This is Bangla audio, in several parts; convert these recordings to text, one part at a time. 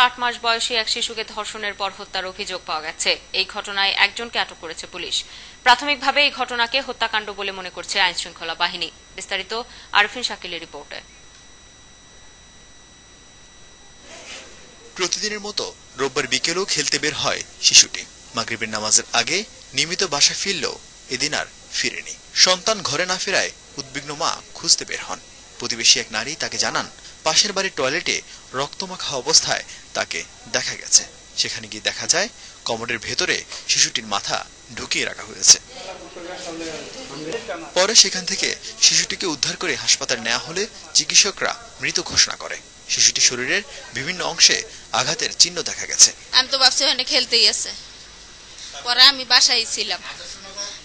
8 মাস বয়সী এক শিশুকে ধর্ষণের পর হত্যার অভিযোগ পাওয়া গেছে। এই ঘটনায় একজনকে আটক করেছে পুলিশ। প্রাথমিকভাবে এই ঘটনাকে হত্যাকাণ্ড বলে মনে করছে আইনশৃঙ্খলা বাহিনী। বিস্তারিত আরফিন শাকিলের রিপোর্টে। প্রতিদিনের মতো রোববার বিকেলেও খেলতে বের হয় শিশুটি। মাগরিবের নামাজের আগে নিয়মিত বাসা ফিরলেও এদিন আর ফিরেনি। সন্তান ঘরে না ফেরায় উদ্বিগ্ন মা খুঁজতে বের হন। প্রতিবেশী এক নারী তাকে জানান, পাশের বাড়ির টয়লেটে রক্তমাখা অবস্থায় তাকে দেখা গেছে। সেখানে গিয়ে দেখা যায় কমোডের ভেতরে শিশুটির মাথা ঢুকিয়ে রাখা হয়েছে। পরে সেখান থেকে শিশুটিকে উদ্ধার করে হাসপাতালে নেওয়া হলে চিকিৎসকরা মৃত ঘোষণা করে। শিশুটির শরীরের বিভিন্ন অংশে আঘাতের চিহ্ন দেখা গেছে। আমি তো ভাবছি ওখানে খেলতেই আছে, পরে আমি বাসায় ছিলাম।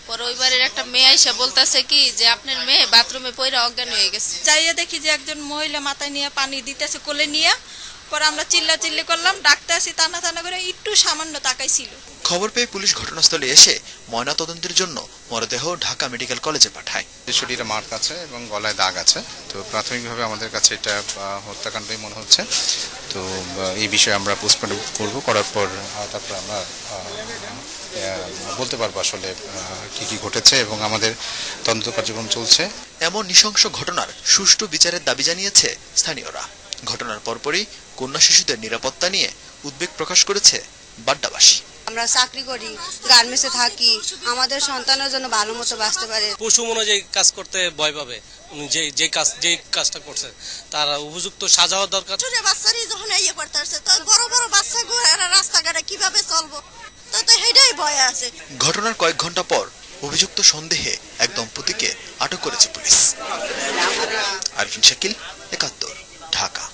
পরে ওই বাড়ির একটা মেয়ে এসে বলতেছে কি যে আপনার মেয়ে বাথরুমে পড়ে অজ্ঞান হয়ে গেছে। যাইয়া দেখি যে একজন মহিলা মাথায় নিয়ে পানি দিতেছে কোলে নিয়ে। পরে আমরা চিল্লাচিল্লি করলাম, ডাকতে আসি, টানা টানা করে একটু সামান্য তাকাইছিল। খবর পেয়ে পুলিশ ঘটনাস্থলে এসে ময়নাতদন্তের জন্য মরদেহ ঢাকা মেডিকেল কলেজে পাঠায়। শিশুটির মার্ক আছে এবং গলায় দাগ আছে। তো প্রাথমিকভাবে আমাদের কাছে এটা হত্যাকাণ্ডই মনে হচ্ছে। তো এই বিষয়ে আমরা পোস্টমর্টম করার পর তারপর আমরা বলতে পারবো আসলে কি ঘটেছে এবং আমাদের তদন্ত কার্যক্রম চলছে। এমন নৃশংস ঘটনার সুষ্ঠু বিচারের দাবি জানিয়েছে স্থানীয়রা। ঘটনার পরপরই কন্যা শিশুদের নিরাপত্তা নিয়ে উদ্বেগ প্রকাশ করেছে বাড্ডাবাসী। আমরা চাকরি করি, গার্মেন্টসে থাকি, আমাদের সন্তানের জন্য ভালো মতো বাঁচতে পারে। পশু অনুযায়ী কাজ করতে ভয় পাবে, যে কাজটা করছে তার উপযুক্ত সাজা হওয়া দরকার। বাচ্চারই যখন ইয়ে করতে আসছে, তো বড় বড় বাচ্চা রাস্তাঘাটে কিভাবে চলবো, তো সেটাই ভয় আছে। ঘটনার কয়েক ঘন্টা পর অভিযুক্ত সন্দেহে এক দম্পতিকে আটক করেছে পুলিশ। আরফিন শাকিল, 71, ঢাকা।